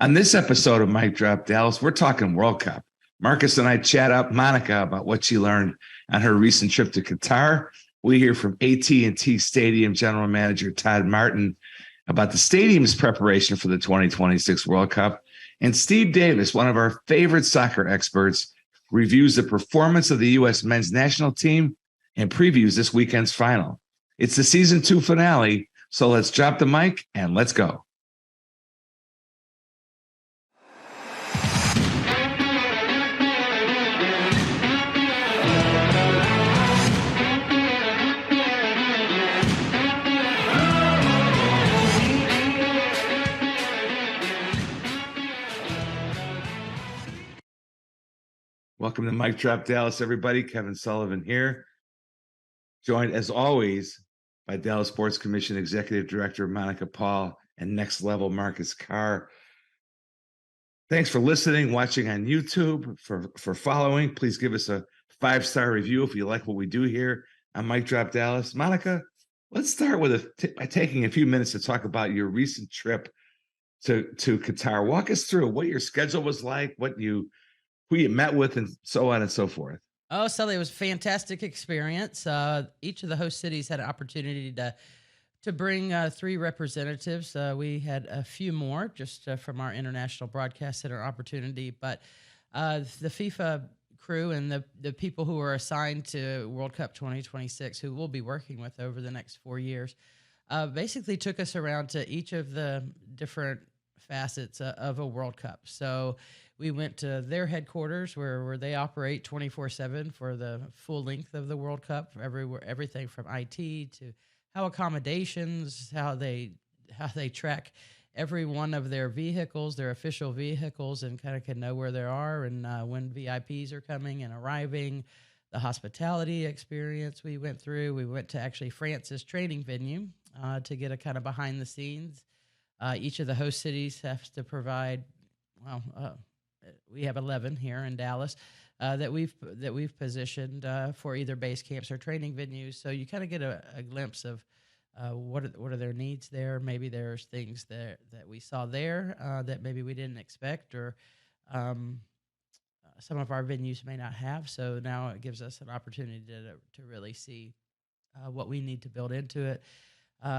On this episode of Mike Drop Dallas, we're talking World Cup. Marcus and I chat up Monica about what she learned on her recent trip to Qatar. We hear from AT&T Stadium General Manager Tod Martin about the stadium's preparation for the 2026 World Cup. And Steve Davis, one of our favorite soccer experts, reviews the performance of the U.S. men's national team and previews this weekend's final. It's the season 2 finale, so let's drop the mic and let's go. Welcome to Mike Drop Dallas, everybody. Kevin Sullivan here, joined as always by Dallas Sports Commission Executive Director Monica Paul and Next Level Marcus Carr. Thanks for listening, watching on YouTube, for following. Please give us a 5-star review if you like what we do here on Mike Drop Dallas. Monica, let's start with by taking a few minutes to talk about your recent trip to Qatar. Walk us through what your schedule was like, who you met with, and so on and so forth. Oh, Sully, it was a fantastic experience. Each of the host cities had an opportunity to bring 3 representatives. We had a few more just from our International Broadcast Center opportunity, but the FIFA crew and the people who were assigned to World Cup 2026, who we'll be working with over the next 4 years, basically took us around to each of the different facets of a World Cup. So we went to their headquarters where they operate 24/7 for the full length of the World Cup, everything from IT to how accommodations, how they track every one of their vehicles, their official vehicles, and kind of can know where they are and when VIPs are coming and arriving. The hospitality experience we went through. We went to actually France's training venue to get a kind of behind the scenes. Each of the host cities has to provide, we have 11 here in Dallas that we've positioned for either base camps or training venues. So you kind of get a glimpse of what are their needs there. Maybe there's things that we saw there that maybe we didn't expect, or some of our venues may not have. So now it gives us an opportunity to really see what we need to build into it.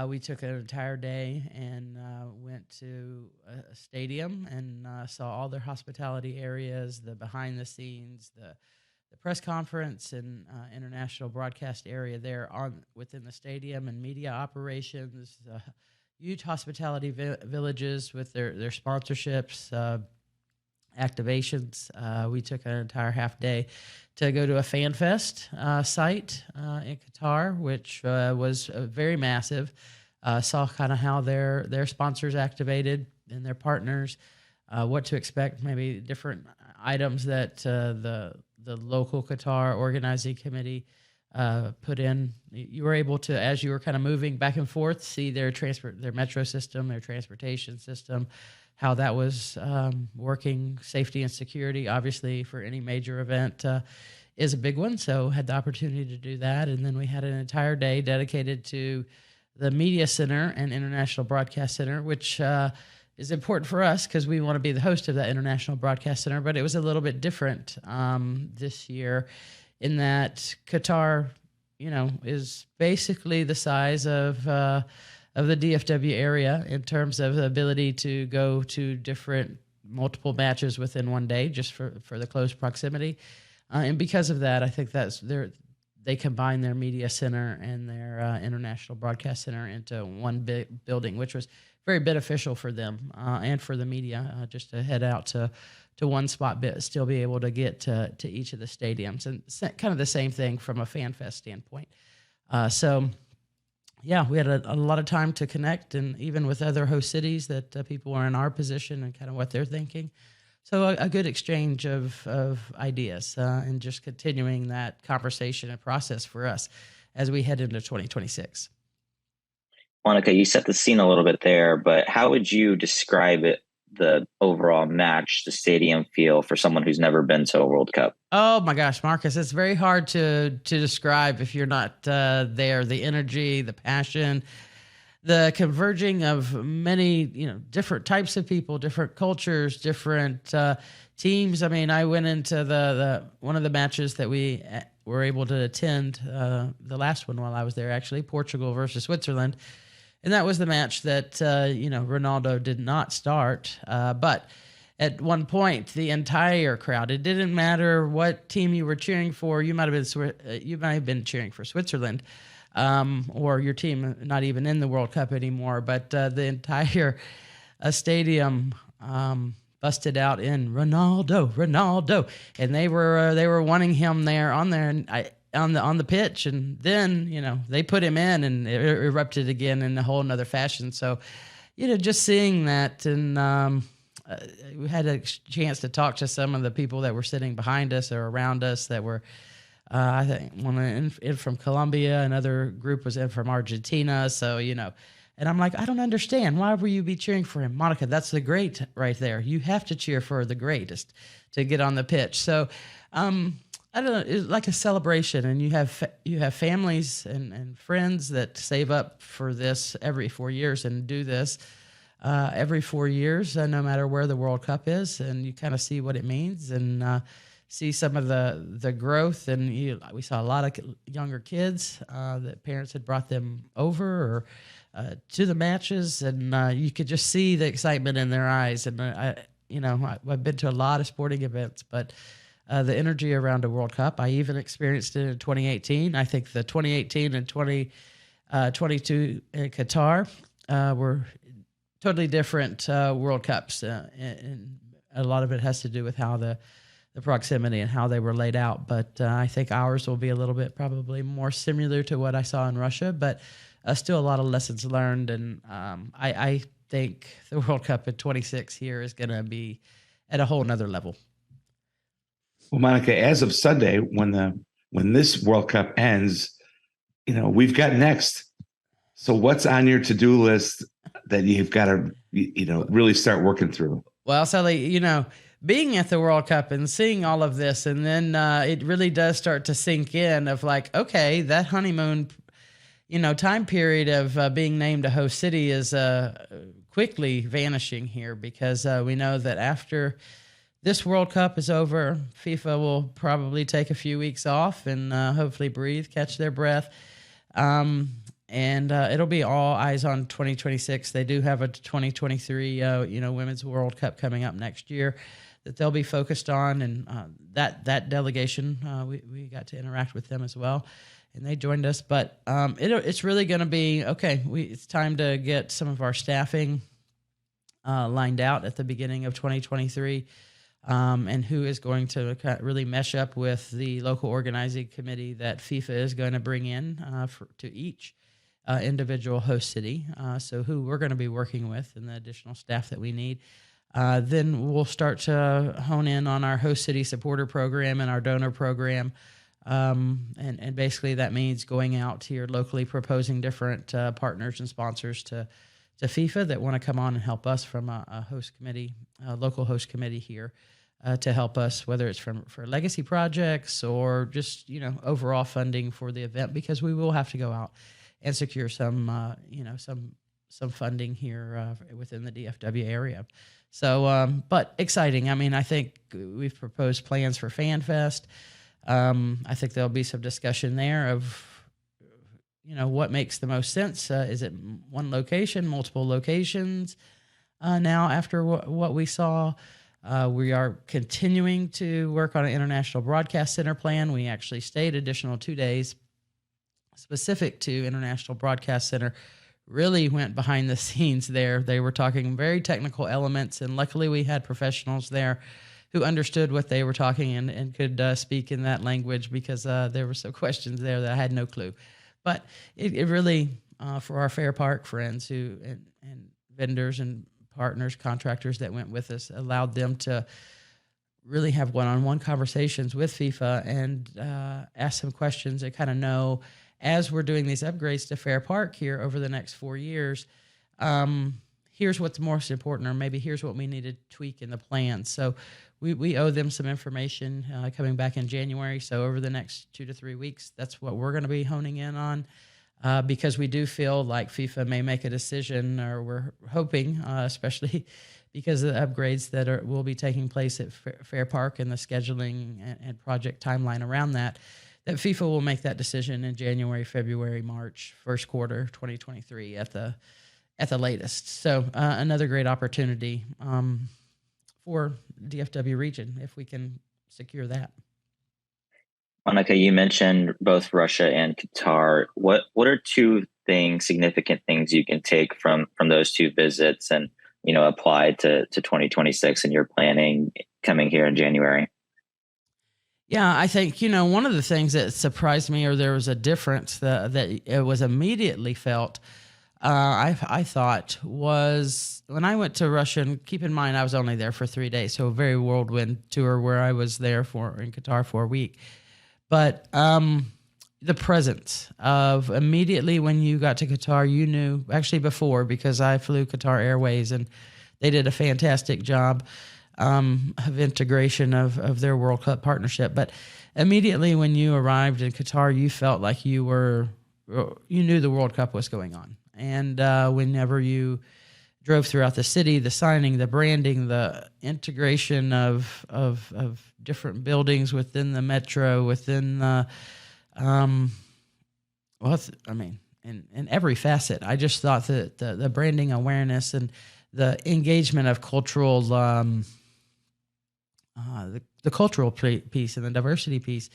We took an entire day and went to a stadium and saw all their hospitality areas, the behind the scenes, the press conference and international broadcast area there within the stadium, and media operations, huge hospitality villages with their sponsorships, activations. We took an entire half day to go to a fan fest site in Qatar, which was very massive. Saw kind of how their sponsors activated and their partners, what to expect, maybe different items that the local Qatar organizing committee put in. You were able to, as you were kind of moving back and forth, see their metro system, their transportation system, how that was working. Safety and security, obviously, for any major event is a big one. So had the opportunity to do that. And then we had an entire day dedicated to the Media Center and International Broadcast Center, which is important for us because we want to be the host of that International Broadcast Center. But it was a little bit different this year in that Qatar, is basically the size of the DFW area in terms of the ability to go to multiple matches within one day, just for the close proximity. And because of that, I think they combine their media center and their international broadcast center into one big building, which was very beneficial for them and for the media, just to head out to one spot, but still be able to get to each of the stadiums. And kind of the same thing from a fan fest standpoint. Yeah, we had a lot of time to connect, and even with other host cities that people are in our position and kind of what they're thinking. So a good exchange of ideas and just continuing that conversation and process for us as we head into 2026. Monica, you set the scene a little bit there, but how would you describe it, the overall match, the stadium feel for someone who's never been to a World Cup? Oh my gosh, Marcus, it's very hard to describe if you're not there. The energy, the passion, the converging of many, different types of people, different cultures, different teams. I mean, I went into the one of the matches that we were able to attend, the last one while I was there, actually, Portugal versus Switzerland. And that was the match that, Ronaldo did not start. But at one point, the entire crowd, it didn't matter what team you were cheering for. You might have been cheering for Switzerland, or your team not even in the World Cup anymore. But the entire stadium busted out in Ronaldo, and they were wanting him there on the pitch, and then they put him in, and it erupted again in a whole nother fashion. So, just seeing that, and we had a chance to talk to some of the people that were sitting behind us or around us that were, I think, one in from Colombia, another group was in from Argentina. So, and I'm like, I don't understand. Why would you be cheering for him? Monica, that's the great right there. You have to cheer for the greatest to get on the pitch. So, I don't know, it's like a celebration, and you have families and friends that save up for this every 4 years and do this every 4 years, no matter where the World Cup is, and you kind of see what it means and see some of the growth. And we saw a lot of younger kids that parents had brought them over or to the matches, and you could just see the excitement in their eyes. And I've been to a lot of sporting events, but the energy around a World Cup, I even experienced it in 2018. I think the 2018 and 2022 in Qatar were totally different World Cups, and a lot of it has to do with how the proximity and how they were laid out. But I think ours will be a little bit probably more similar to what I saw in Russia, but still a lot of lessons learned. And I think the World Cup in 26 here is going to be at a whole nother level. Well, Monica, as of Sunday, when this World Cup ends, we've got next. So what's on your to-do list that you've got to, really start working through? Well, Sally, being at the World Cup and seeing all of this, and then it really does start to sink in of like, okay, that honeymoon, time period of being named a host city is quickly vanishing here, because we know that after this World Cup is over, FIFA will probably take a few weeks off and hopefully breathe, catch their breath. And it'll be all eyes on 2026. They do have a 2023, Women's World Cup coming up next year that they'll be focused on. And that delegation, we got to interact with them as well, and they joined us. But it's really going to be, okay, it's time to get some of our staffing lined out at the beginning of 2023, and who is going to really mesh up with the local organizing committee that FIFA is going to bring in to each individual host city, so who we're going to be working with and the additional staff that we need. Then we'll start to hone in on our host city supporter program and our donor program. And basically that means going out here locally, proposing different partners and sponsors to FIFA that want to come on and help us from a host committee, a local host committee here, to help us, whether it's for legacy projects or just, overall funding for the event, because we will have to go out and secure some funding here within the DFW area. So, but exciting. I mean, I think we've proposed plans for FanFest. I think there'll be some discussion there of, what makes the most sense. Is it one location, multiple locations? Now, after what we saw, we are continuing to work on an international broadcast center plan. We actually stayed additional 2 days specific to International Broadcast Center, really went behind the scenes there. They were talking very technical elements, and luckily we had professionals there who understood what they were talking and could speak in that language, because there were some questions there that I had no clue. But it really, for our Fair Park friends and vendors and partners, contractors that went with us, allowed them to really have one-on-one conversations with FIFA and ask some questions and kind of know, as we're doing these upgrades to Fair Park here over the next 4 years, here's what's most important, or maybe here's what we need to tweak in the plan. So we owe them some information coming back in January. So over the next 2 to 3 weeks, that's what we're going to be honing in on. because we do feel like FIFA may make a decision, or we're hoping, especially because of the upgrades that will be taking place at Fair Park and the scheduling and project timeline around that, that FIFA will make that decision in January, February, March, first quarter 2023 at the latest. So another great opportunity for DFW region if we can secure that. Monica, you mentioned both Russia and Qatar. What are two significant things you can take from those two visits and apply to 2026 and your planning coming here in January? Yeah, I think one of the things that surprised me, or there was a difference that it was immediately felt. I thought was when I went to Russia, and keep in mind I was only there for 3 days, so a very whirlwind tour where I was there in Qatar for a week. But the presence of immediately when you got to Qatar, you knew, actually before, because I flew Qatar Airways and they did a fantastic job of integration of their World Cup partnership. But immediately when you arrived in Qatar, you felt like you knew the World Cup was going on. And whenever you drove throughout the city, the signing, the branding, the integration of different buildings within the metro, within the, in every facet, I just thought that the branding awareness and the engagement of cultural, the cultural piece and the diversity piece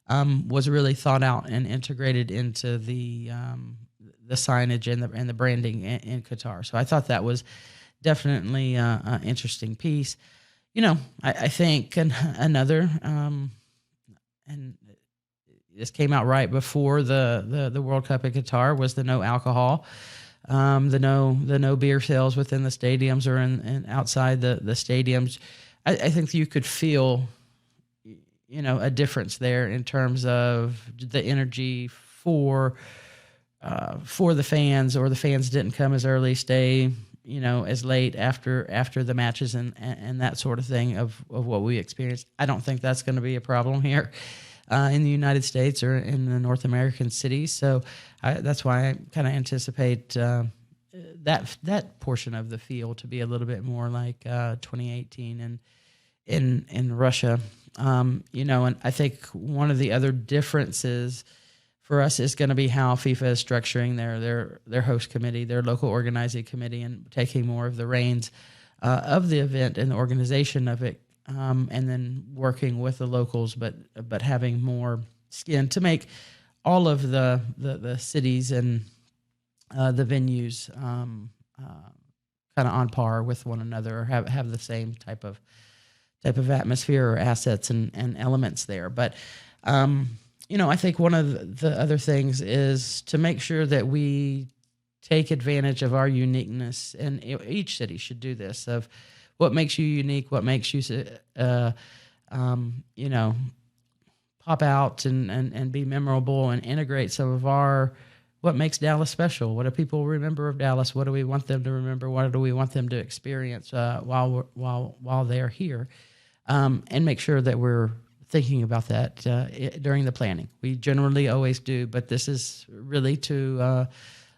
was really thought out and integrated into the signage and the branding in Qatar. So I thought that was definitely an interesting piece. I think another, and this came out right before the World Cup in Qatar, was the no alcohol, the no beer sales within the stadiums or in outside the stadiums. I think you could feel, a difference there in terms of the energy for the fans, or the fans didn't come as early, stay, as late after the matches and that sort of thing of what we experienced. I don't think that's going to be a problem here in the United States or in the North American cities. So that's why I kind of anticipate that portion of the field to be a little bit more like 2018 and in Russia. And I think one of the other differences for us is going to be how FIFA is structuring their host committee, their local organizing committee, and taking more of the reins of the event and the organization of it, and then working with the locals, but having more skin to make all of the cities and the venues kind of on par with one another, or have the same type of atmosphere or assets and elements there. But I think one of the other things is to make sure that we take advantage of our uniqueness, and each city should do this, of what makes you unique, what makes you, pop out and be memorable, and integrate some of what makes Dallas special. What do people remember of Dallas? What do we want them to remember? What do we want them to experience while they're here? And make sure that we're thinking about that during the planning. We generally always do, but this is really to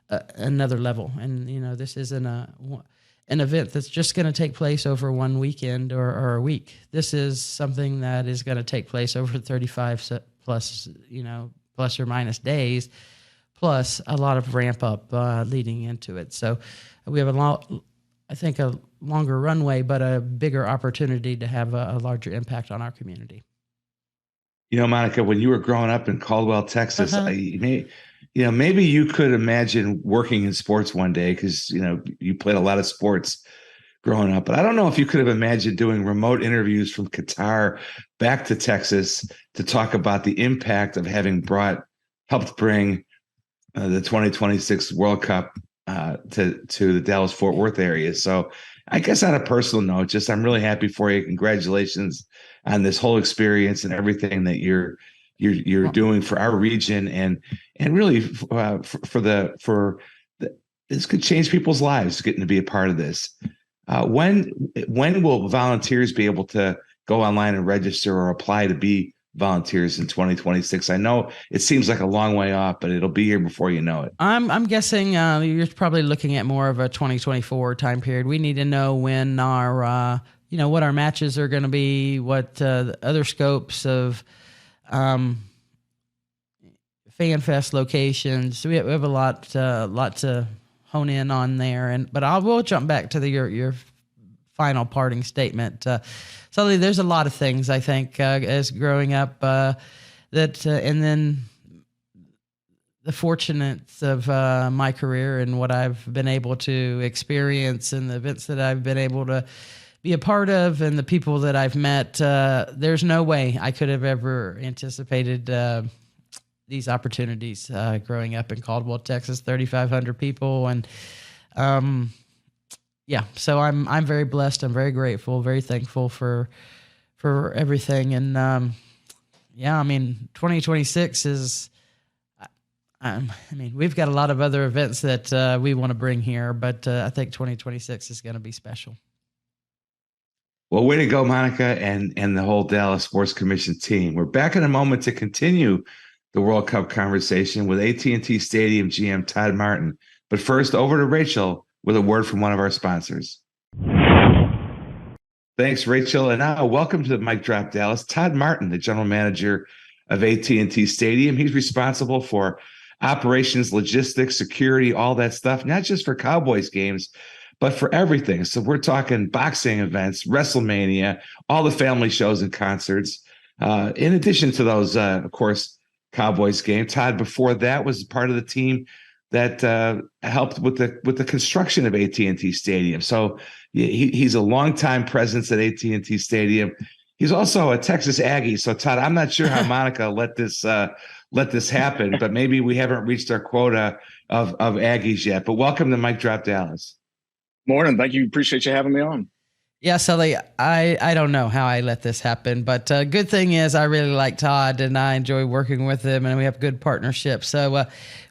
another level. And this isn't an event that's just going to take place over one weekend or a week. This is something that is going to take place over 35 plus or minus days, plus a lot of ramp up leading into it. So we have a longer runway, but a bigger opportunity to have a larger impact on our community. Monica, when you were growing up in Caldwell, Texas, maybe you could imagine working in sports one day, because, you played a lot of sports growing up. But I don't know if you could have imagined doing remote interviews from Qatar back to Texas to talk about the impact of having helped bring the 2026 World Cup to the Dallas-Fort Worth area. So I guess on a personal note, I'm really happy for you. Congratulations on this whole experience and everything that you're doing for our region, and really this could change people's lives, getting to be a part of this. When will volunteers be able to go online and register or apply to be volunteers in 2026? I know it seems like a long way off, but it'll be here before you know it. I'm guessing you're probably looking at more of a 2024 time period. We need to know when our what our matches are going to be, what the other scopes of Fan Fest locations. So we have a lot to hone in on there. But I will jump back to your final parting statement. So there's a lot of things I think as growing up and then the fortunates of my career and what I've been able to experience and the events that I've been able to be a part of and the people that I've met. There's no way I could have ever anticipated these opportunities growing up in Caldwell, Texas, 3,500 people. And so I'm very blessed. I'm very grateful, very thankful for everything. And 2026 is, we've got a lot of other events that we want to bring here, but I think 2026 is going to be special. Well, way to go, Monica, and the whole Dallas Sports Commission team. We're back in a moment to continue the World Cup conversation with AT&T Stadium GM Tod Martin. But first, over to Rachel with a word from one of our sponsors. Thanks, Rachel. And now, welcome to the Mic Drop Dallas. Tod Martin, the general manager of AT&T Stadium. He's responsible for operations, logistics, security, all that stuff, not just for Cowboys games, but for everything. So we're talking boxing events, WrestleMania, all the family shows and concerts. In addition to those, of course, Cowboys game. Tod, before that, was part of the team that helped with the construction of AT&T Stadium. So he's a longtime presence at AT&T Stadium. He's also a Texas Aggie. So Tod, I'm not sure how Monica let this happen, but maybe we haven't reached our quota of Aggies yet. But welcome to Mic Drop Dallas. Morning. Thank you. Appreciate you having me on. Yeah, Sully, I don't know how I let this happen, but good thing is I really like Tod and I enjoy working with him and we have good partnership. So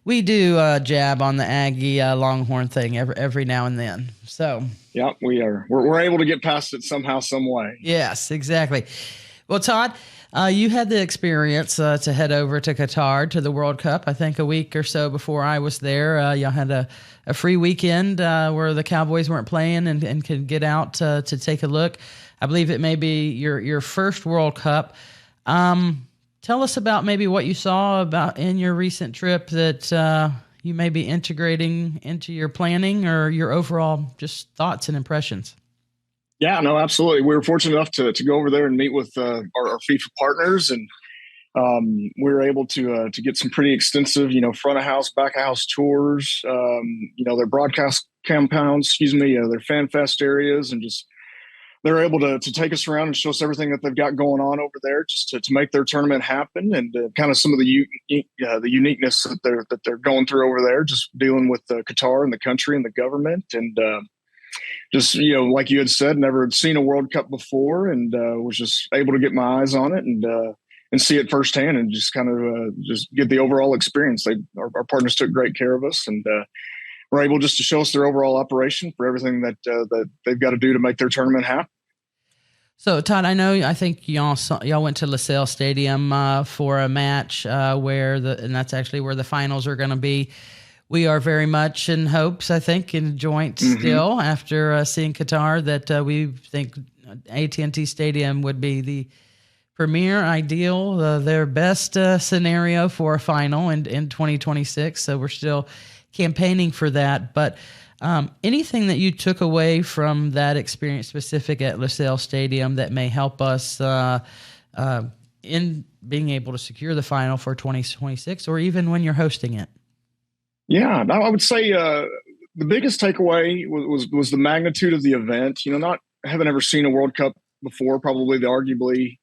we do jab on the Aggie Longhorn thing every now and then. So yeah, we are. We're able to get past it somehow, some way. Yes, exactly. Well, Tod, you had the experience to head over to Qatar to the World Cup. I think a week or so before I was there, y'all had a free weekend where the Cowboys weren't playing and could get out to take a look. I believe it may be your first World Cup. Tell us about maybe what you saw about in your recent trip that you may be integrating into your planning or your overall just thoughts and impressions. Yeah, no, absolutely. We were fortunate enough to go over there and meet with our FIFA partners, and we were able to get some pretty extensive, front of house, back of house tours. Their broadcast compounds, their fan fest areas, and just they're able to take us around and show us everything that they've got going on over there, just to make their tournament happen, and kind of some of the uniqueness that they're going through over there, just dealing with Qatar and the country and the government, and just, like you had said, never had seen a World Cup before, and was just able to get my eyes on it and see it firsthand, and just kind of just get the overall experience. Our partners took great care of us, and were able just to show us their overall operation for everything that they've got to do to make their tournament happen. So, Tod, I think y'all went to LaSalle Stadium for a match and that's actually where the finals are going to be. We are very much in hopes, I think, in joint still after seeing Qatar that we think AT&T Stadium would be the premier ideal, their best scenario for a final in 2026. So we're still campaigning for that. But anything that you took away from that experience specific at LaSalle Stadium that may help us in being able to secure the final for 2026 or even when you're hosting it? Yeah, I would say the biggest takeaway was the magnitude of the event. Not having ever seen a World Cup before, probably arguably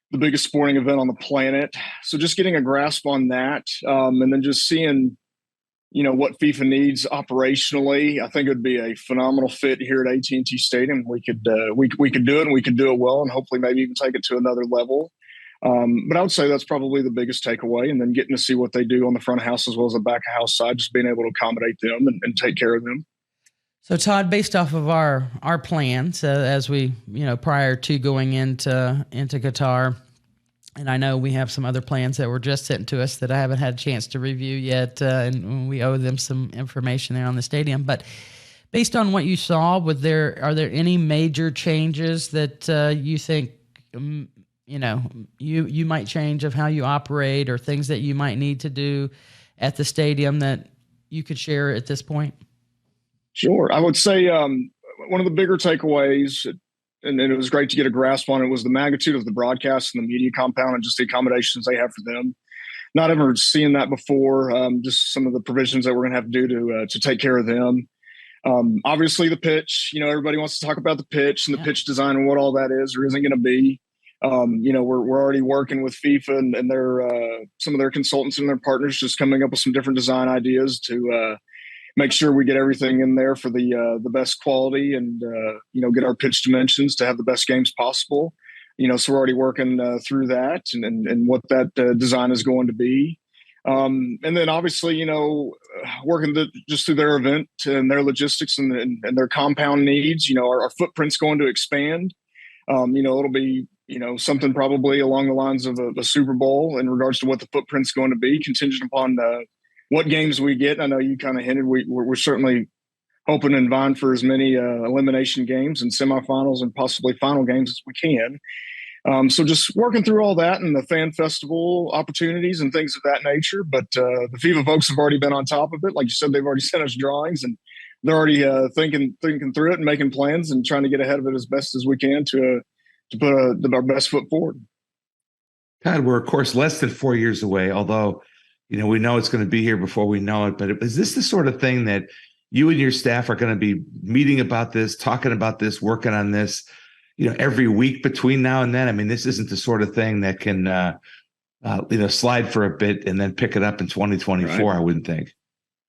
the biggest sporting event on the planet. So just getting a grasp on that, and then just seeing, what FIFA needs operationally, I think it would be a phenomenal fit here at AT&T Stadium. We could do it, and we could do it well, and hopefully maybe even take it to another level. But I would say that's probably the biggest takeaway, and then getting to see what they do on the front of house as well as the back of house side, just being able to accommodate them and take care of them. So, Tod, based off of our plans as we, prior to going into Qatar, And I know we have some other plans that were just sent to us that I haven't had a chance to review yet, and we owe them some information there on the stadium. But based on what you saw, are there any major changes that you think you might change of how you operate, or things that you might need to do at the stadium that you could share at this point? Sure. I would say one of the bigger takeaways, and it was great to get a grasp on it, was the magnitude of the broadcast and the media compound and just the accommodations they have for them. Not ever seeing that before, just some of the provisions that we're going to have to do to take care of them. Obviously, the pitch, everybody wants to talk about the pitch and the pitch design and what all that is or isn't going to be. We're already working with FIFA and their some of their consultants and their partners, just coming up with some different design ideas to make sure we get everything in there for the best quality and get our pitch dimensions to have the best games possible. So we're already working through that and what that design is going to be. And then obviously, working just through their event and their logistics and their compound needs. Our footprint's going to expand. It'll be something probably along the lines of a Super Bowl in regards to what the footprint's going to be, contingent upon what games we get. I know you kind of hinted we're certainly hoping and vying for as many elimination games and semifinals and possibly final games as we can. So just working through all that and the fan festival opportunities and things of that nature. But the FIFA folks have already been on top of it. Like you said, they've already sent us drawings and they're already thinking through it and making plans and trying to get ahead of it as best as we can to put our best foot forward. Tod, we're of course less than 4 years away, although we know it's going to be here before we know it. But is this the sort of thing that you and your staff are going to be meeting about this, talking about this, working on this, every week between now and then? I mean, this isn't the sort of thing that can, slide for a bit and then pick it up in 2024. Right. I wouldn't think.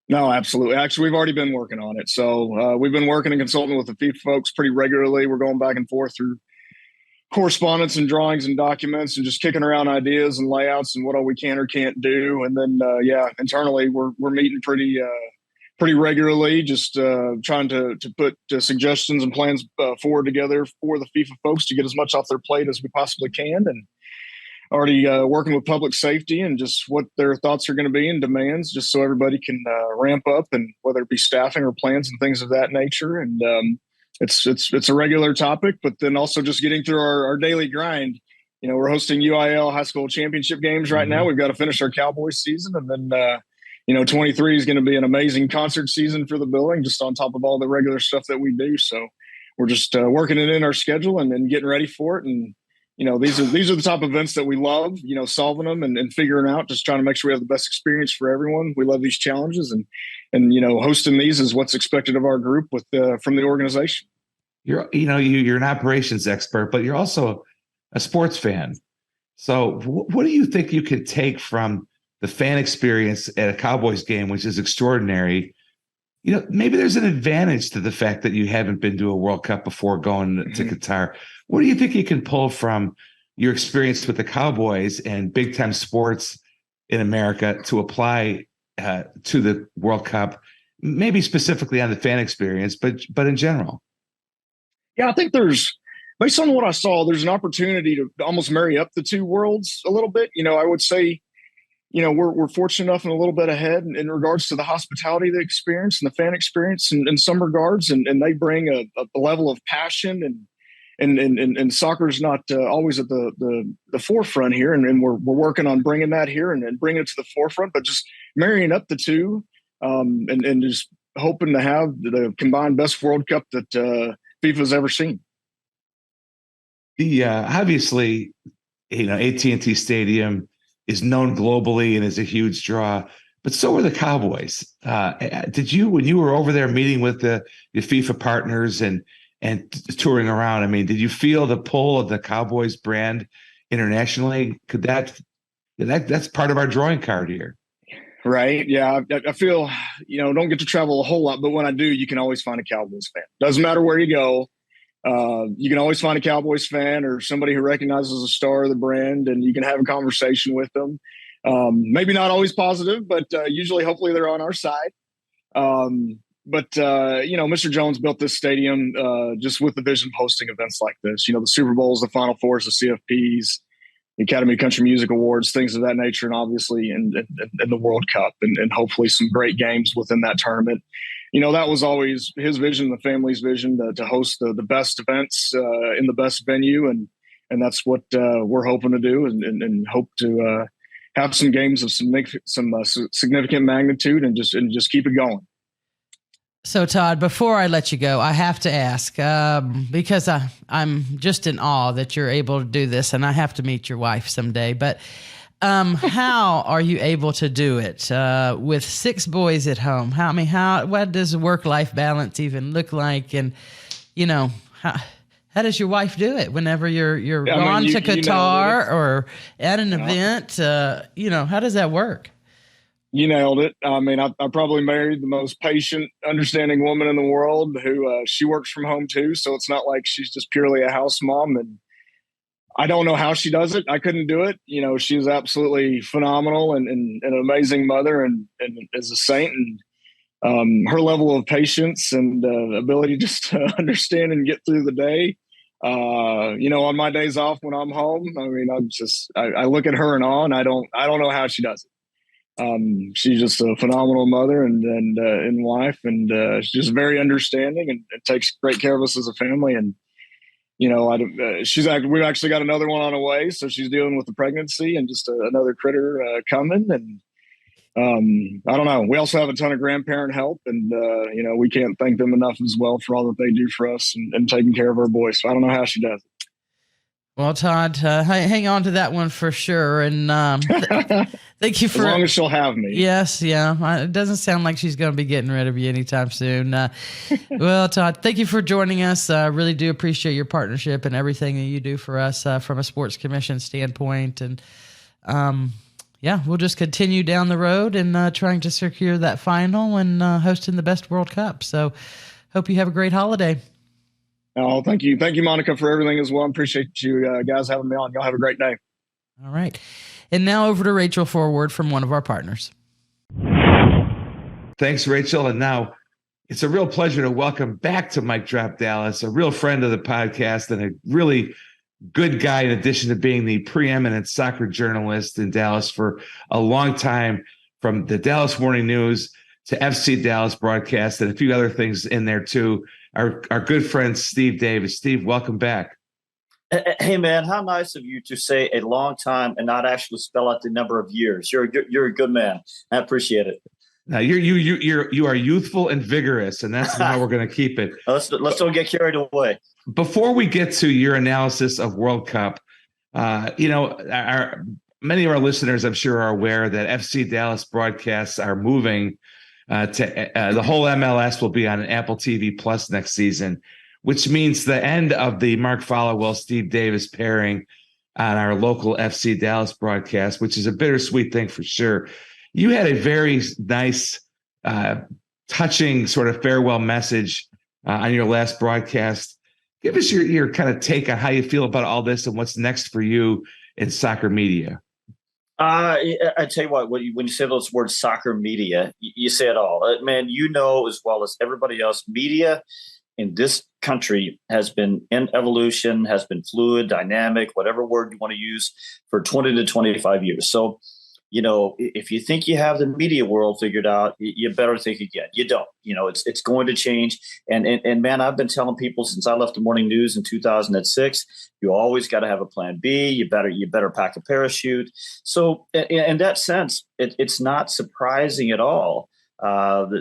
No, absolutely. Actually, we've already been working on it. So we've been working and consulting with the FIFA folks pretty regularly. We're going back and forth through correspondence and drawings and documents and just kicking around ideas and layouts and what all we can or can't do. And then, internally we're meeting pretty regularly, just trying to put suggestions and plans forward together for the FIFA folks to get as much off their plate as we possibly can. And already working with public safety and just what their thoughts are going to be and demands, just so everybody can ramp up, and whether it be staffing or plans and things of that nature. And it's a regular topic, but then also just getting through our daily grind. We're hosting UIL high school championship games right now. We've got to finish our Cowboys season, and then 23 is going to be an amazing concert season for the building, just on top of all the regular stuff that we do. So we're just working it in our schedule and getting ready for it. And these are the type of events that we love. Solving them and figuring out, just trying to make sure we have the best experience for everyone. We love these challenges, and hosting these is what's expected of our group from the organization. You're an operations expert, but you're also a sports fan. So what do you think you could take from the fan experience at a Cowboys game, which is extraordinary? Maybe there's an advantage to the fact that you haven't been to a World Cup before going to Qatar. What do you think you can pull from your experience with the Cowboys and big time sports in America to apply to the World Cup, maybe specifically on the fan experience, but in general? Yeah, I think based on what I saw, there's an opportunity to almost marry up the two worlds a little bit. I would say, we're fortunate enough and a little bit ahead in regards to the hospitality, the experience, and the fan experience in some regards. And they bring a level of passion and soccer's not always at the forefront here. And we're working on bringing that here and bringing it to the forefront, but just marrying up the two and just hoping to have the combined best World Cup that FIFA's ever seen. Obviously, AT&T Stadium is known globally and is a huge draw, but so are the Cowboys. Did you, when you were over there meeting with the FIFA partners and touring around, did you feel the pull of the Cowboys brand internationally? That's part of our drawing card here. Right. Yeah. I feel, don't get to travel a whole lot, but when I do, you can always find a Cowboys fan. Doesn't matter where you go. You can always find a Cowboys fan or somebody who recognizes a star of the brand, and you can have a conversation with them. Maybe not always positive, but usually, hopefully, they're on our side. But Mr. Jones built this stadium just with the vision of hosting events like this. The Super Bowls, the Final Fours, the CFPs, Academy Country Music Awards, things of that nature, and obviously in the World Cup, and hopefully some great games within that tournament. That was always his vision, the family's vision, to host the best events in the best venue, and that's what we're hoping to do, and hope to have some games of some significant magnitude, and just keep it going. So, Todd, before I let you go, I have to ask, because I'm just in awe that you're able to do this, and I have to meet your wife someday. But how are you able to do it with 6 boys at home? What does a work-life balance even look like? And, how does your wife do it whenever you're gone to Qatar or at an event? How does that work? You nailed it. I mean, I probably married the most patient, understanding woman in the world who she works from home too. So it's not like she's just purely a house mom. And I don't know how she does it. I couldn't do it. She's absolutely phenomenal and an amazing mother and is a saint. And her level of patience and ability just to understand and get through the day. On my days off when I'm home, I mean, I look at her in awe, and I don't know how she does it. She's just a phenomenal mother and wife, and she's just very understanding and takes great care of us as a family. And we've actually got another one on the way, so she's dealing with the pregnancy and just another critter coming. And I don't know. We also have a ton of grandparent help, and we can't thank them enough as well for all that they do for us and taking care of our boys. So I don't know how she does it. Well, Todd, hang on to that one for sure. And thank you for... As long as she'll have me. Yes, yeah. It doesn't sound like she's going to be getting rid of you anytime soon. Well, Todd, thank you for joining us. I really do appreciate your partnership and everything that you do for us from a sports commission standpoint. And we'll just continue down the road and trying to secure that final and hosting the best World Cup. So hope you have a great holiday. Oh, thank you. Thank you, Monica, for everything as well. I appreciate you guys having me on. Y'all have a great day. All right. And now over to Rachel for a word from one of our partners. Thanks, Rachel. And now it's a real pleasure to welcome back to Mic Drop Dallas, a real friend of the podcast and a really good guy, in addition to being the preeminent soccer journalist in Dallas for a long time, from the Dallas Morning News to FC Dallas broadcast and a few other things in there too. Our good friend, Steve Davis. Steve, welcome back. Hey, man, how nice of you to say a long time and not actually spell out the number of years. You're a good man. I appreciate it. Now you are youthful and vigorous, and that's how we're going to keep it. Let's don't get carried away. Before we get to your analysis of World Cup, many of our listeners, I'm sure, are aware that FC Dallas broadcasts are moving to the whole MLS will be on Apple TV Plus next season, which means the end of the Mark Followell, Steve Davis pairing on our local FC Dallas broadcast, which is a bittersweet thing for sure. You had a very nice, touching sort of farewell message on your last broadcast. Give us your kind of take on how you feel about all this and what's next for you in soccer media. I tell you what, when you say those words, soccer media, you say it all. Man, as well as everybody else, media in this country has been in evolution, has been fluid, dynamic, whatever word you want to use, for 20 to 25 years. So, if you think you have the media world figured out, you better think again. You don't. It's going to change. And man, I've been telling people since I left the morning news in 2006, you always got to have a plan B. You better pack a parachute. So in that sense, it's not surprising at all.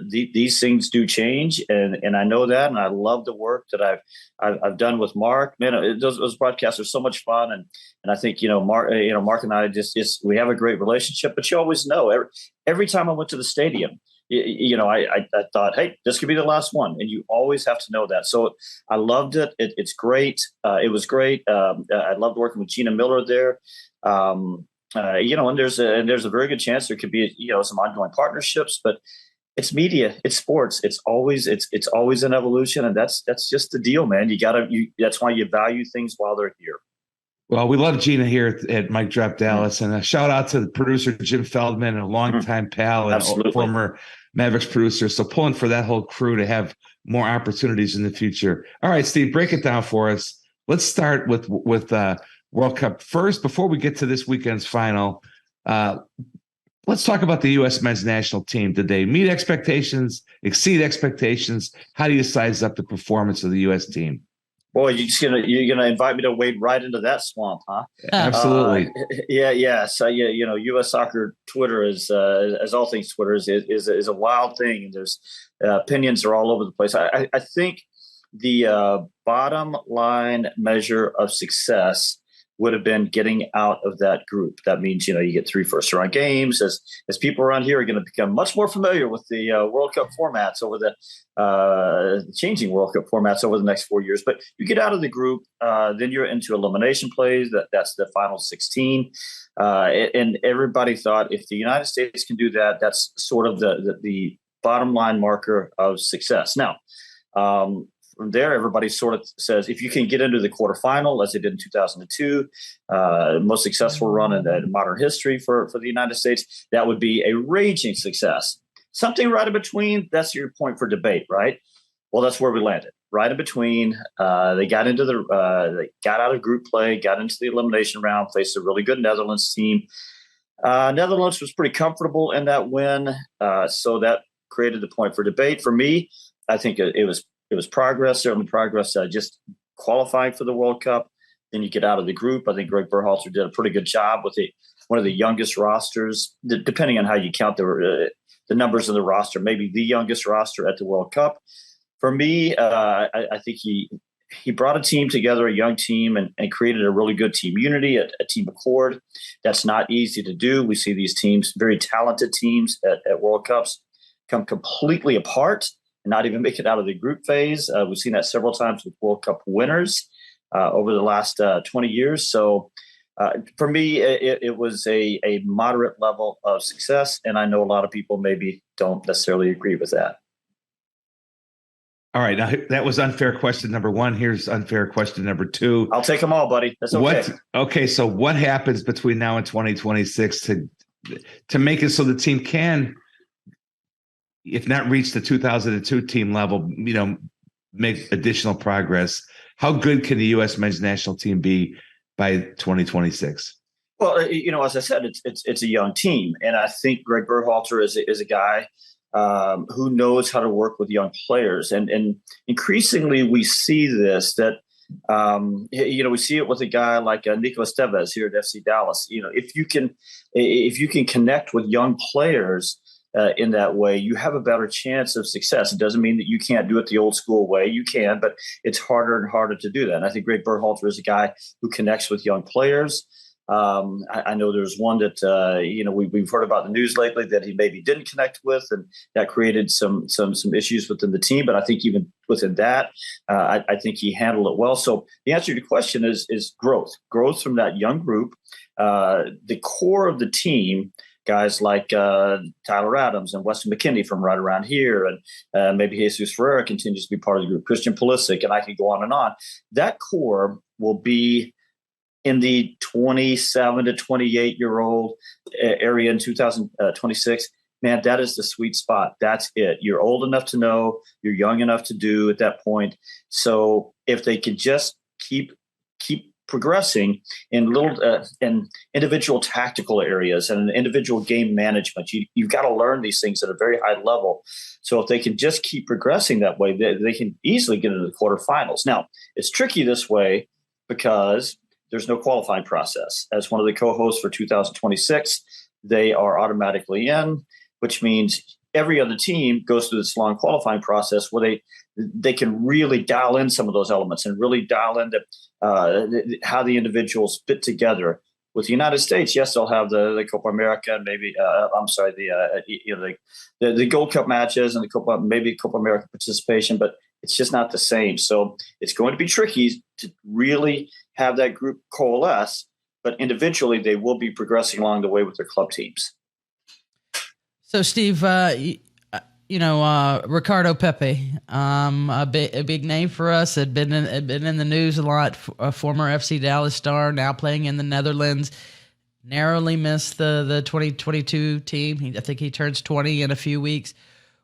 These things do change, and I know that, and I love the work that I've done with Mark. Man, those broadcasts are so much fun, and I think Mark and I just we have a great relationship. But you always know every time I went to the stadium, I thought, hey, this could be the last one, and you always have to know that. So I loved it. It's great. It was great. I loved working with Gina Miller there. And there's a very good chance there could be some ongoing partnerships, but it's media, it's sports. It's always an evolution, and that's just the deal, man. That's why you value things while they're here. Well, we love Gina here at Mic Drop Dallas, and a shout out to the producer Jim Feldman, a longtime pal and former Mavericks producer. So pulling for that whole crew to have more opportunities in the future. All right, Steve, break it down for us. Let's start with World Cup. First, before we get to this weekend's final, let's talk about the U.S. men's national team. Did they meet expectations, exceed expectations? How do you size up the performance of the U.S. team? Boy, you're gonna invite me to wade right into that swamp, huh? Absolutely. Yeah. So U.S. soccer Twitter is, as all things Twitter is a wild thing, and there's opinions are all over the place. I think the bottom line measure of success would have been getting out of that group. That means, you get 3 first-round games. As people around here are going to become much more familiar with the World Cup formats over the changing World Cup formats over the next 4 years. But you get out of the group, then you're into elimination plays. That's the final 16. And everybody thought if the United States can do that, that's sort of the bottom line marker of success. Now, from there, everybody sort of says, if you can get into the quarterfinal, as they did in 2002, most successful run in modern history for the United States, that would be a raging success. Something right in between, that's your point for debate, right? Well, that's where we landed. Right in between, they got out of group play, got into the elimination round, faced a really good Netherlands team. Netherlands was pretty comfortable in that win, so that created the point for debate. For me, I think it was progress, certainly progress, just qualifying for the World Cup. Then you get out of the group. I think Greg Berhalter did a pretty good job with one of the youngest rosters, depending on how you count the numbers of the roster, maybe the youngest roster at the World Cup. For me, I think he brought a team together, a young team, and created a really good team unity, a team accord. That's not easy to do. We see these teams, very talented teams at World Cups, come completely apart and not even make it out of the group phase. We've seen that several times with World Cup winners over the last 20 years. So for me, it was a moderate level of success. And I know a lot of people maybe don't necessarily agree with that. All right. Now, that was unfair question number 1. Here's unfair question number 2. I'll take them all, buddy. That's okay. Okay. So what happens between now and 2026 to make it so the team can, if not reach the 2002 team level, make additional progress? How good can the U.S. men's national team be by 2026? Well, as I said, it's a young team, and I think Greg Berhalter is a guy who knows how to work with young players, and increasingly we see this that we see it with a guy like Nico Estevez here at FC Dallas. If you can connect with young players in that way, you have a better chance of success. It doesn't mean that you can't do it the old school way. You can, but it's harder and harder to do that. And I think Greg Berhalter is a guy who connects with young players. I know there's one that we've heard about the news lately that he maybe didn't connect with, and that created some issues within the team. But I think even within that, I think he handled it well. So the answer to your question is growth from that young group. The core of the team, guys like Tyler Adams and Weston McKennie from right around here, and maybe Jesus Ferreira continues to be part of the group, Christian Pulisic, and I can go on and on. That core will be in the 27 to 28-year-old area in 2026. Man, that is the sweet spot. That's it. You're old enough to know, you're young enough to do at that point. So if they could just keep progressing in little in individual tactical areas and individual game management, you've got to learn these things at a very high level. So if they can just keep progressing that way, they can easily get into the quarterfinals. Now, it's tricky this way because there's no qualifying process. As one of the co-hosts for 2026, they are automatically in, which means every other team goes through this long qualifying process where they can really dial in some of those elements and really dial into how the individuals fit together. With the United States, yes, they'll have the Copa America and maybe the Gold Cup matches and the Copa America participation, but it's just not the same. So it's going to be tricky to really have that group coalesce, but individually they will be progressing along the way with their club teams. So, Steve, Ricardo Pepi, a big name for us, had been in the news a lot. A former FC Dallas star, now playing in the Netherlands. Narrowly missed the 2022 team. I think he turns 20 in a few weeks.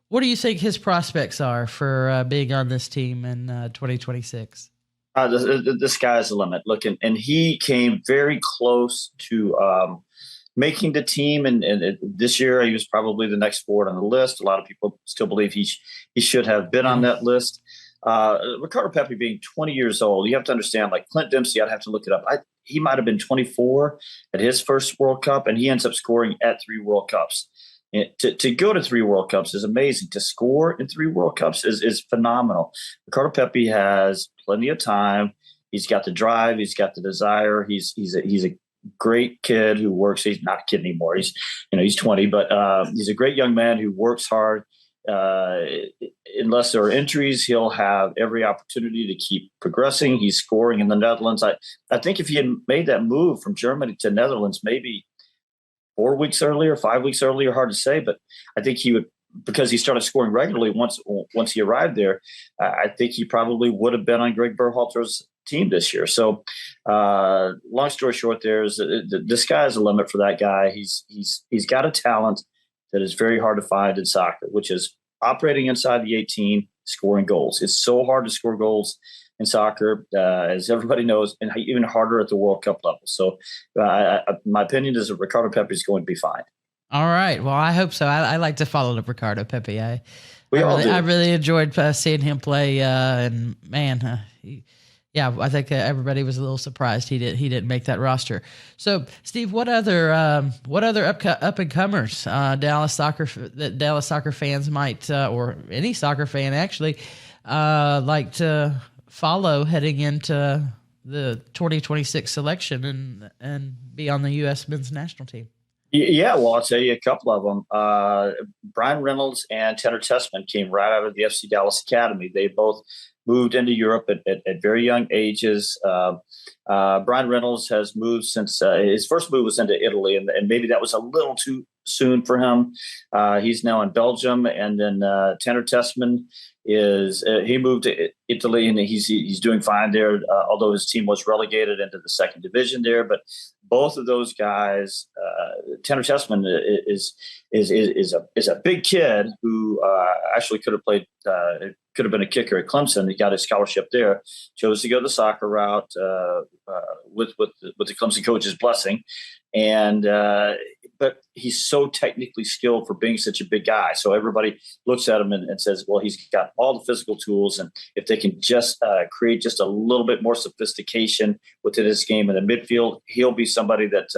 What do you think his prospects are for being on this team in 2026? The sky's the limit. Look, and he came very close to making the team. And this year, he was probably the next forward on the list. A lot of people still believe he should have been on that list. Ricardo Pepi being 20 years old, you have to understand, like Clint Dempsey, I'd have to look it up. He might have been 24 at his first World Cup, and he ends up scoring at 3 World Cups. To go to 3 World Cups is amazing. To score in 3 World Cups is phenomenal. Ricardo Pepi has plenty of time. He's got the drive. He's got the desire. He's a great kid who works. He's not a kid anymore. He's 20, but he's a great young man who works hard. Unless there are injuries, he'll have every opportunity to keep progressing. He's scoring in the Netherlands. I think if he had made that move from Germany to Netherlands, maybe 4 weeks earlier, 5 weeks earlier, hard to say, but I think he would, because he started scoring regularly once he arrived there. I think he probably would have been on Greg Berhalter's team this year. So, long story short, the sky's the limit for that guy. He's got a talent that is very hard to find in soccer, which is operating inside the 18, scoring goals. It's so hard to score goals in soccer, as everybody knows, and even harder at the World Cup level. So my opinion is that Ricardo Pepi is going to be fine. All right. Well, I hope so. I like to follow up Ricardo Pepi. I really enjoyed seeing him play. And man, I think everybody was a little surprised he didn't make that roster. So, Steve, what other up and comers Dallas soccer fans might, or any soccer fan actually, like to follow heading into the 2026 selection and be on the U.S. men's national team? Yeah, well, I'll tell you a couple of them. Brian Reynolds and Tanner Tessman came right out of the FC Dallas Academy. They both moved into Europe at very young ages. Brian Reynolds has moved since his first move was into Italy, and maybe that was a little too soon for him. He's now in Belgium, and then Tanner Tessman he moved to Italy, and he's doing fine there. Although his team was relegated into the second division there, but both of those guys, Tanner Tessman is a big kid who actually could have played. Could have been a kicker at Clemson. He got his scholarship there. Chose to go the soccer route with the Clemson coach's blessing, but he's so technically skilled for being such a big guy. So everybody looks at him and says, well, he's got all the physical tools, and if they can just create just a little bit more sophistication within his game in the midfield, he'll be somebody that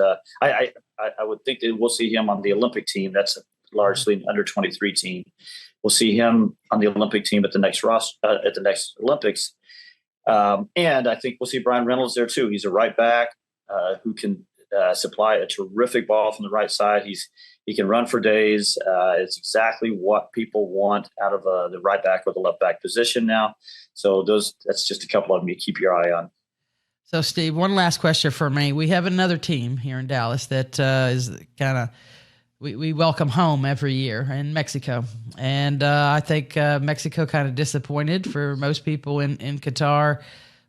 I would think that we'll see him on the Olympic team. That's largely an under 23 team. We'll see him on the Olympic team at the next Olympics. And I think we'll see Brian Reynolds there too. He's a right back who can supply a terrific ball from the right side. He can run for days. It's exactly what people want out of the right back or the left back position now. So that's just a couple of them you keep your eye on. So, Steve, one last question for me. We have another team here in Dallas that is kind of we welcome home every year in Mexico. And I think Mexico kind of disappointed for most people in Qatar.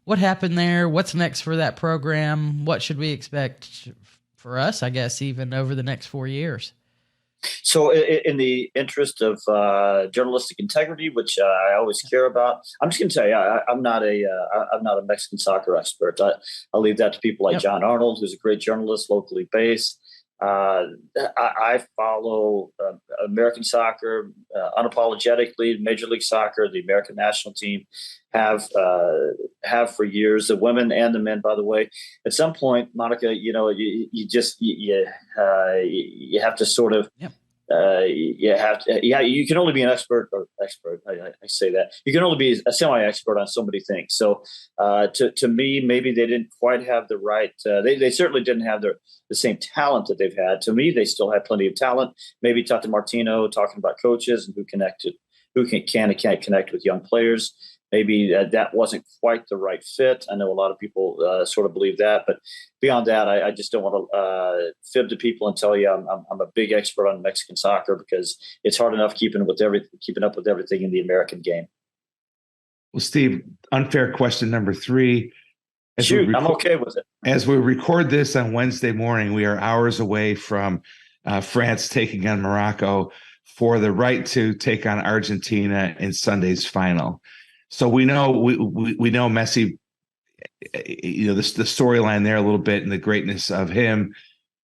What happened there? What's next for that program? What should we expect for us, I guess, even over the next 4 years? So in the interest of journalistic integrity, which I always care about, I'm just going to tell you, I'm not a Mexican soccer expert. I'll leave that to people like John Arnold, who's a great journalist, locally based. I follow American soccer unapologetically. Major League Soccer, the American national team, have for years. The women and the men, by the way. At some point, Monica, you have to sort of. Yep. You can only be an expert. I say that you can only be a semi-expert on so many things. So, to me, maybe they didn't quite have the right. They certainly didn't have the same talent that they've had. To me, they still have plenty of talent. Maybe Tod Martin talking about coaches and who can and can't connect with young players. Maybe that wasn't quite the right fit. I know a lot of people sort of believe that, but beyond that, I just don't want to fib to people and tell you I'm a big expert on Mexican soccer, because it's hard enough keeping up with everything in the American game. Well, Steve, unfair question number 3. I'm okay with it. As we record this on Wednesday morning, we are hours away from France taking on Morocco for the right to take on Argentina in Sunday's final. So we know Messi the storyline there a little bit and the greatness of him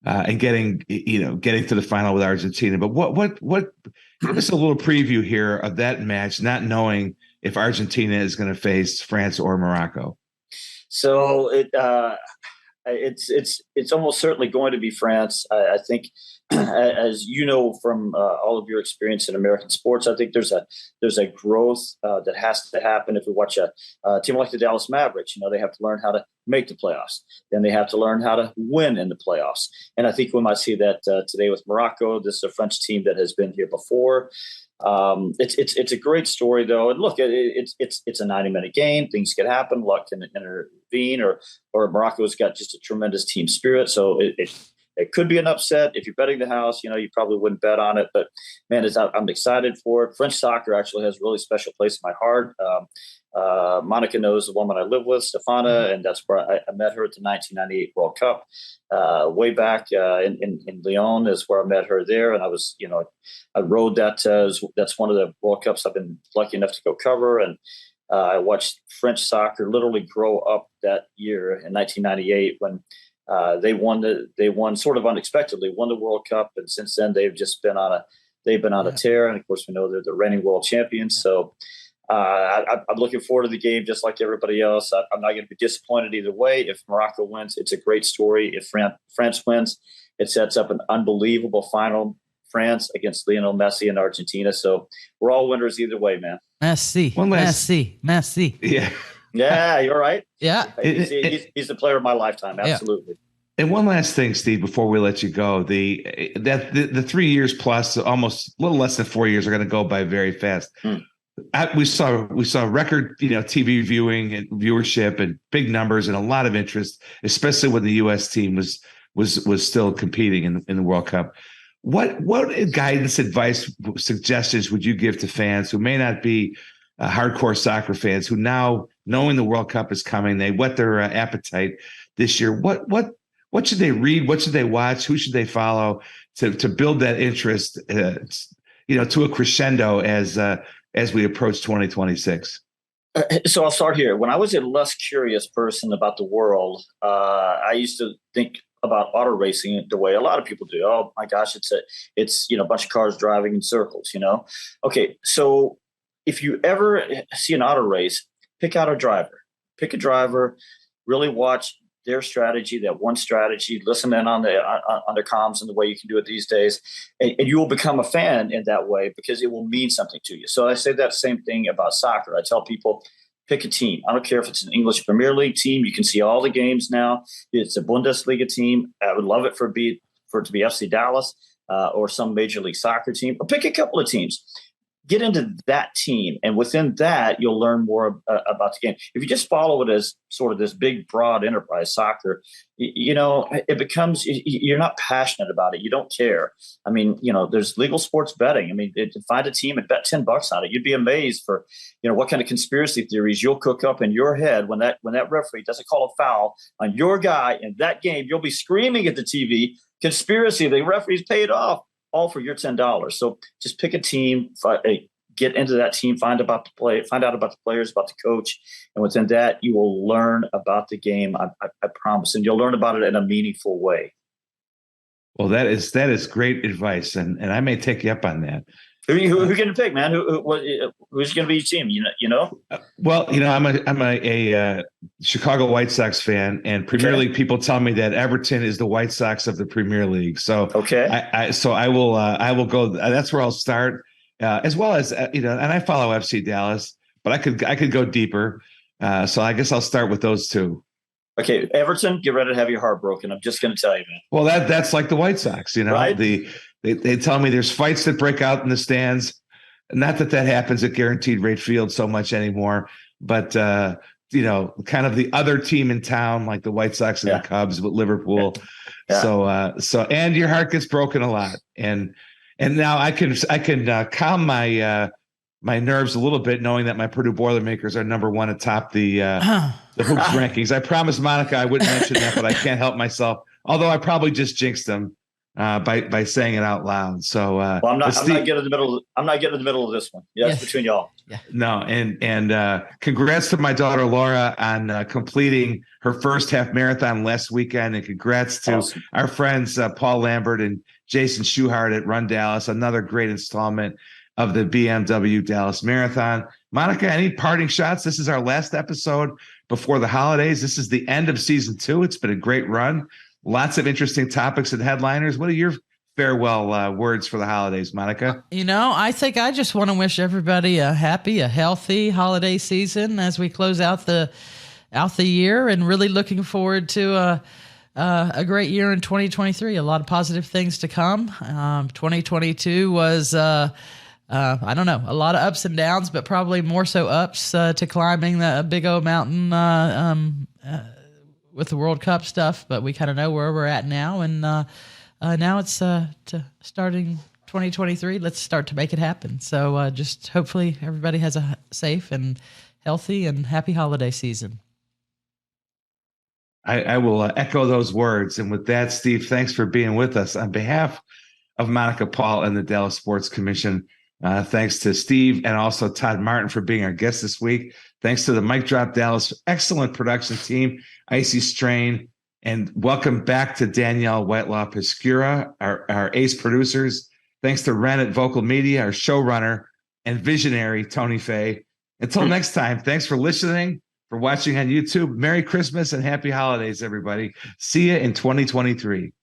and getting to the final with Argentina. But what give us a little preview here of that match, not knowing if Argentina is going to face France or Morocco. So it's almost certainly going to be France. I think, as you know from all of your experience in American sports, I think there's a growth that has to happen. If we watch a team like the Dallas Mavericks, they have to learn how to make the playoffs. Then they have to learn how to win in the playoffs. And I think we might see that today with Morocco. This is a French team that has been here before. It's a great story though, and look, it's a 90-minute game. Things can happen. Luck can intervene, or Morocco's got just a tremendous team spirit. So it could be an upset. If you're betting the house, you probably wouldn't bet on it. But man, I'm excited for it. French soccer actually has a really special place in my heart. Monica knows the woman I live with, Stefana, and that's where I met her at the 1998 World Cup. Way back in Lyon is where I met her there, and I was, I rode that. That's one of the World Cups I've been lucky enough to go cover, and I watched French soccer literally grow up that year in 1998 when they won sort of unexpectedly, won the World Cup, and since then they've just been on a tear, and of course we know they're the reigning world champions. So. I'm looking forward to the game just like everybody else. I'm not going to be disappointed either way. If Morocco wins, it's a great story. If France wins, it sets up an unbelievable final. France against Lionel Messi and Argentina. So we're all winners either way, man. Messi. Yeah. Yeah, you're right. Yeah. He's the player of my lifetime. Absolutely. And one last thing, Steve, before we let you go, the 3 years plus, almost a little less than 4 years, are going to go by very fast. We saw record, TV viewing and viewership and big numbers and a lot of interest, especially when the U.S. team was still competing in the World Cup. What guidance, advice, suggestions would you give to fans who may not be hardcore soccer fans, who now, knowing the World Cup is coming, they whet their appetite this year? What should they read? What should they watch? Who should they follow to build that interest, to a crescendo as we approach 2026? So I'll start here. When I was a less curious person about the world, I used to think about auto racing the way a lot of people do. Oh my gosh, it's a bunch of cars driving in circles, Okay, so if you ever see an auto race, pick out a driver. Pick a driver, really watch their strategy, that one strategy, listen in on their comms and the way you can do it these days. And you will become a fan in that way because it will mean something to you. So I say that same thing about soccer. I tell people, pick a team. I don't care if it's an English Premier League team. You can see all the games now. It's a Bundesliga team. I would love it for it to be FC Dallas or some Major League Soccer team. Or pick a couple of teams. Get into that team, and within that, you'll learn more about the game. If you just follow it as sort of this big, broad enterprise soccer, it becomes, you're not passionate about it. You don't care. I mean, there's legal sports betting. I mean, to find a team and bet $10 on it, you'd be amazed for, what kind of conspiracy theories you'll cook up in your head when that referee doesn't call a foul on your guy in that game. You'll be screaming at the TV, conspiracy, the referee's paid off. All for your $10. So just pick a team, get into that team, find out about the players, about the coach, and within that, you will learn about the game. I promise, and you'll learn about it in a meaningful way. Well, that is great advice, and I may take you up on that. Who are you going to pick, man? Who's going to be your team? Well, I'm a Chicago White Sox fan, and Premier League people tell me that Everton is the White Sox of the Premier League. So I will go. That's where I'll start, as well as and I follow FC Dallas, but I could go deeper. So I guess I'll start with those two. Okay, Everton, get ready to have your heart broken. I'm just going to tell you, man. Well, that's like the White Sox, right? They tell me there's fights that break out in the stands. Not that happens at Guaranteed Rate Field so much anymore, but kind of the other team in town, like the White Sox and the Cubs with Liverpool. Yeah. So and your heart gets broken a lot, and now I can calm my nerves a little bit, knowing that my Purdue Boilermakers are number one atop the hoops rankings. I promised Monica I wouldn't mention that, but I can't help myself. Although I probably just jinxed them. by saying it out loud. So well, I'm not getting in the middle. I'm not getting in the middle of this one. Yeah, that's between y'all. Yeah. No, and congrats to my daughter Laura on completing her first half marathon last weekend, and congrats to our friends Paul Lambert and Jason Schuhart at Run Dallas. Another great installment of the BMW Dallas Marathon. Monica, any parting shots? This is our last episode before the holidays. This is the end of season 2. It's been a great run. Lots of interesting topics and headliners. What are your farewell words for the holidays, Monica? I think I just want to wish everybody a happy, a healthy holiday season as we close out the year, and really looking forward to a great year in 2023. A lot of positive things to come. 2022 was I don't know, a lot of ups and downs, but probably more so ups to climbing the big old mountain with the World Cup stuff. But we kind of know where we're at now, and now it's to starting 2023. Let's start to make it happen. So just hopefully everybody has a safe and healthy and happy holiday season. I will echo those words. And with that, Steve, thanks for being with us. On behalf of Monica Paul and the Dallas Sports Commission, thanks to Steve and also Tod Martin for being our guest this week. Thanks to the Mic Drop Dallas excellent production team, Icy Strain, and welcome back to Danielle Whitelaw Piscura, our ace producers. Thanks to Ren at Vocal Media, our showrunner and visionary, Tony Fay. Until next time, thanks for listening, for watching on YouTube. Merry Christmas and happy holidays, everybody. See you in 2023.